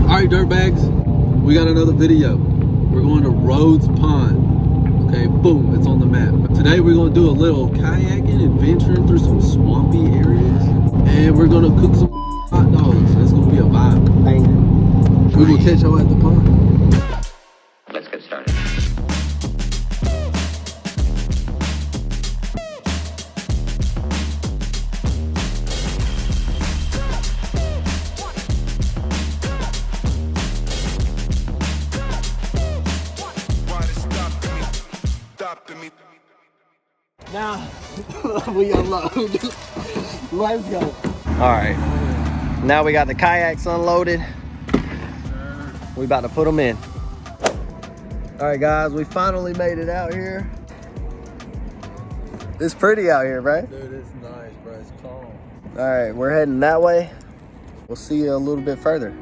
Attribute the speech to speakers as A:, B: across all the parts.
A: Alright, dirtbags, we got another video. We're going to Rhodes Pond. Okay, boom, it's on the map. Today we're going to do a little kayaking, adventuring through some swampy areas. And we're going to cook some hot dogs. It's going to be a vibe. Banger. We will catch y'all at the pond.
B: Let's get started.
C: Now we unload. Let's go.
D: All right, now we got the kayaks unloaded. We about to put them in. All right, guys, we finally made it out here. It's pretty out here, right?
A: Dude, it's nice, bro. It's calm.
D: All right, we're heading that way. We'll see you a little bit further.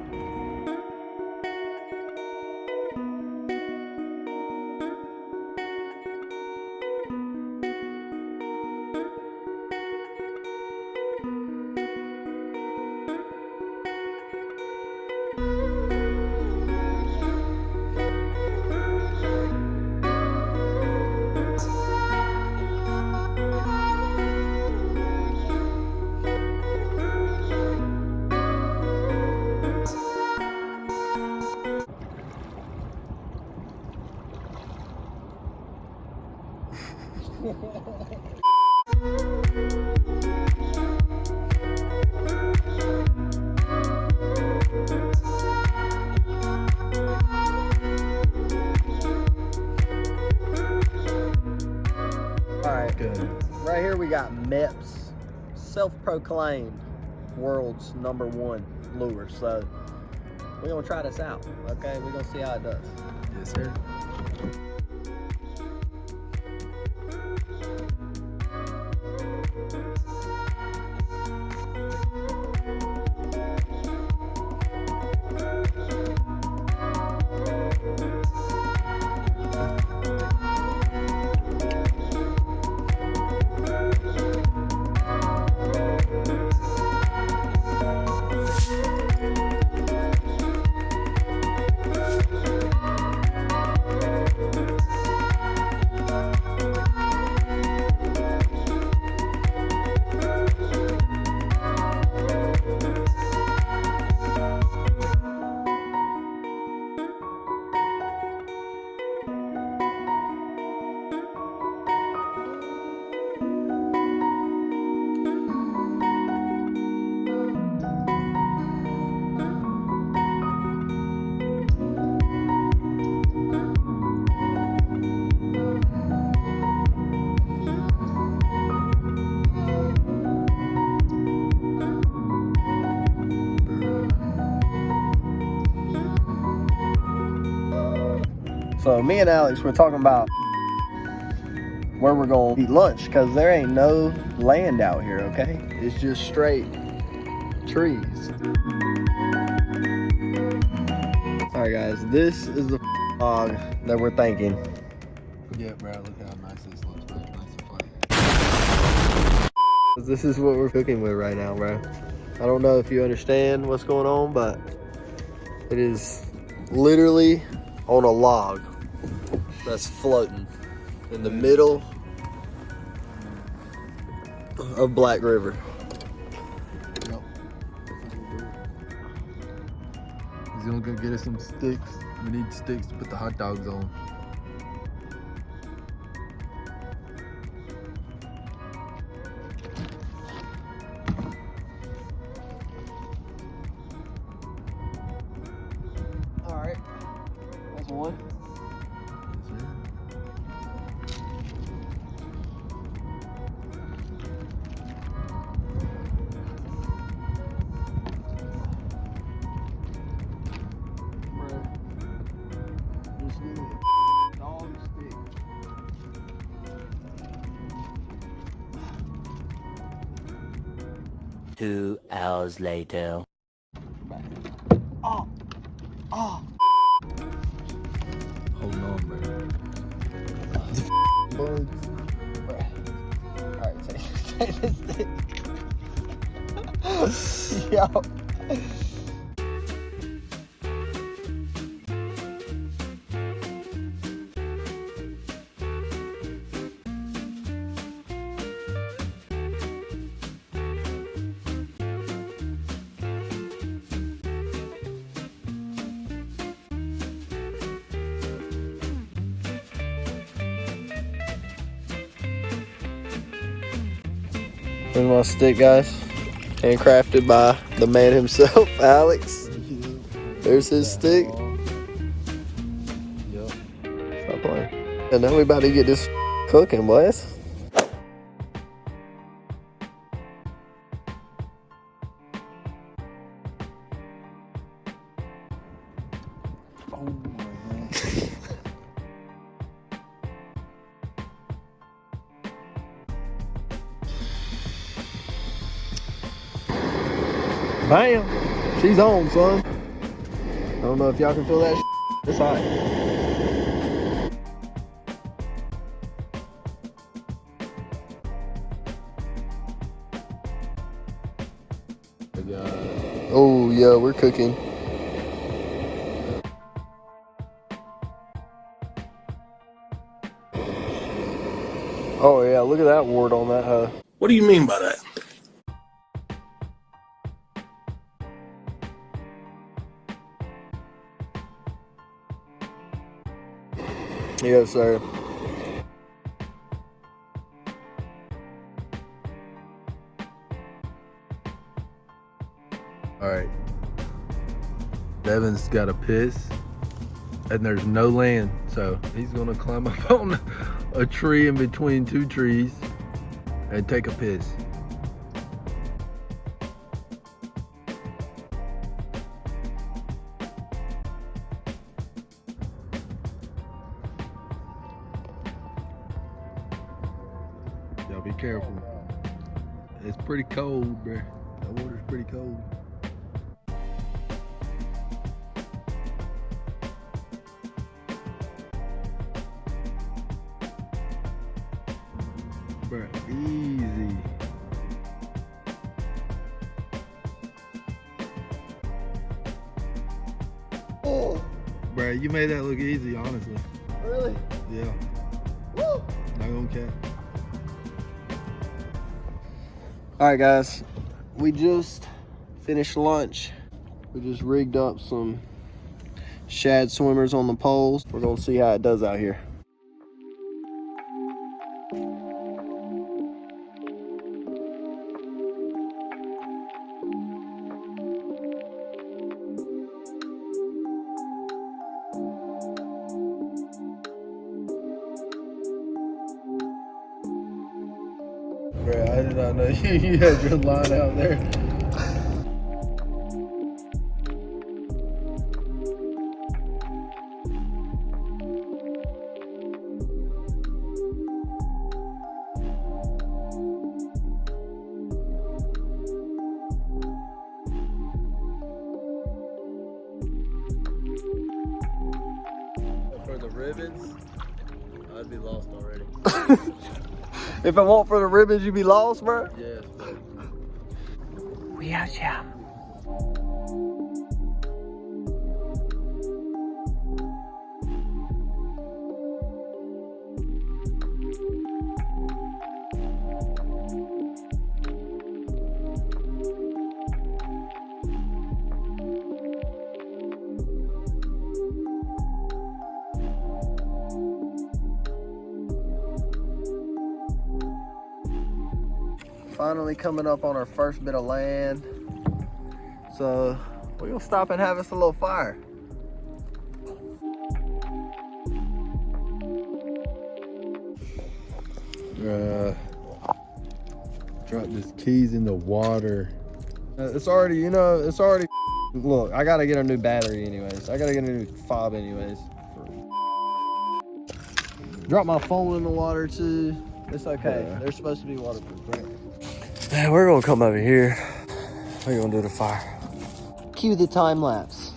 D: All right, good. Right here we got MEP's self-proclaimed world's #1 lure. So we're gonna try this out. Okay, we're gonna see how it does.
A: Yes, sir.
D: So me and Alex were talking about where we're gonna eat lunch because there ain't no land out here, okay? It's just straight trees. All right, guys, this is the log that we're thinking.
A: Yeah, bro, look how nice this looks, bro. Nice and flat.
D: This is what we're cooking with right now, bro. I don't know if you understand what's going on, but it is literally on a log that's floating in the middle of Black River.
A: Yep. He's gonna go get us some sticks. We need sticks to put the hot dogs on.
D: All right, that's one. Dog stick.
B: 2 hours later.
D: Oh, oh.
A: Hold on, bro.
D: Bugs. Alright, take this stick. Yo. Here's my stick, guys. Handcrafted by the man himself, Alex. There's his stick.
A: Yep.
D: Stop playing. And now we about to get this cooking, boys.
A: Oh my God.
D: Bam! She's on, son. I don't know if y'all can feel that. It's hot. Oh, yeah, we're cooking. Oh, yeah, look at that wart on that.
C: What do you mean by that?
D: Yes, sir.
A: All right. Devin's got a piss, and there's no land, so he's gonna climb up on a tree in between two trees and take a piss. Y'all be careful. It's pretty cold, bruh. The water's pretty cold. Bruh, easy.
D: Oh,
A: Bruh, you made that look easy, honestly.
D: really?
A: Yeah,
D: Woo!
A: not gonna cap.
D: All right, guys. We just finished lunch. We just rigged up some shad swimmers on the poles. We're gonna see how it does out here.
A: Bruh, I did not know you had your line out there. For the ribbons, I'd be lost already.
D: If it weren't for the ribbons, you'd be lost, bro.
A: Yes, but
B: We out here.
D: Finally coming up on our first bit of land. So we're gonna stop and have us a little fire.
A: dropped his keys in the water.
D: It's already, it's already. Look, I gotta get a new battery anyways. I gotta get a new fob anyways. Drop my phone in the water too. It's okay.
A: Yeah.
D: They're supposed to be waterproof, right? Man, we're gonna come over here. We're gonna do the fire. Cue the time lapse.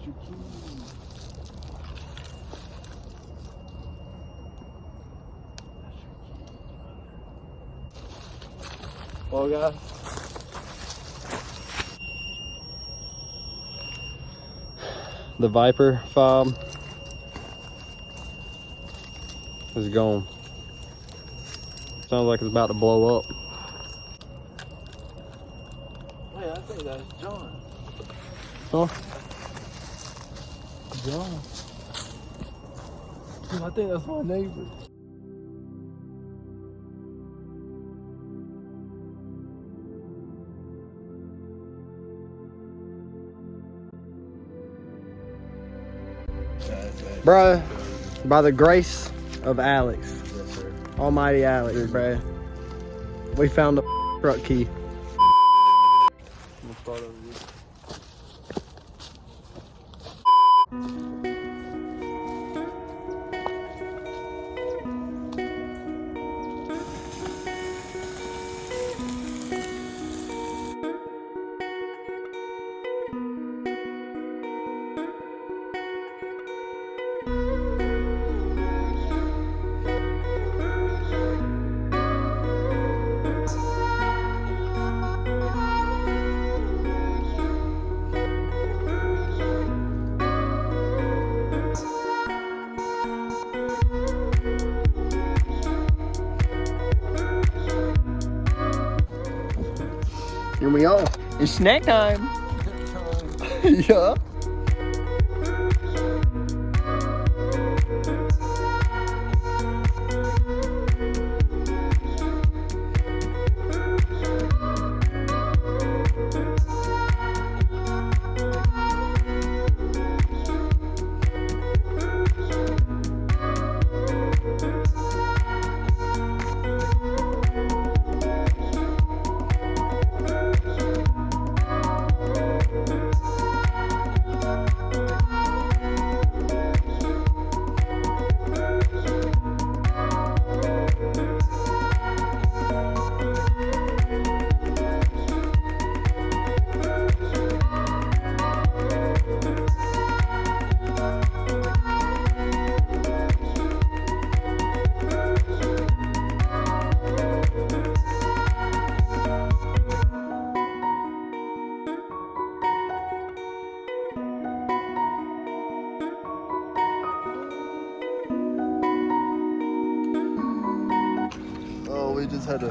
C: your key.
D: Well, guys, the Viper fob is gone. Sounds like it's about to blow up.
C: Wait, I think that's John.
D: Huh?
C: John. I think that's my neighbor.
D: Bruh, by the grace of Alex,
C: Yes, sir.
D: almighty Alex, bruh, we found the truck key. Here we are.
B: It's snack time.
D: Yeah. We just had to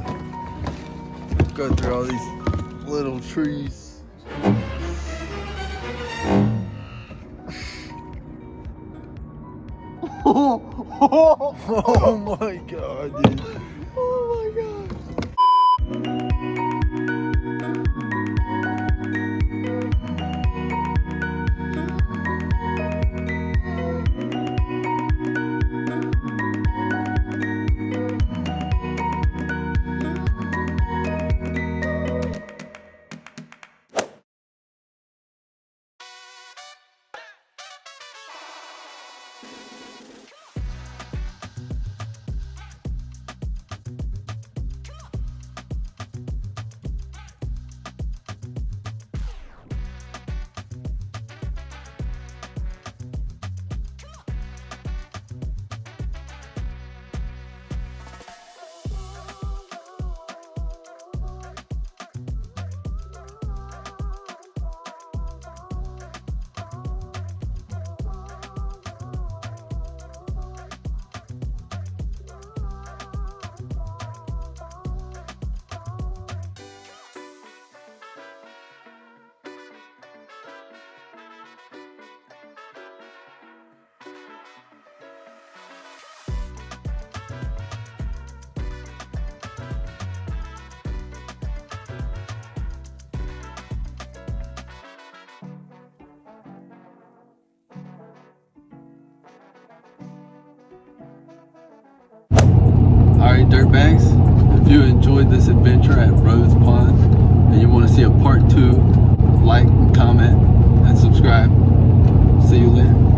D: go through all these little trees. Oh my god, dude. Oh my god.
A: Alright, dirtbags, if you enjoyed this adventure at Rhodes Pond and you want to see a part 2, like, comment, and subscribe. See you later.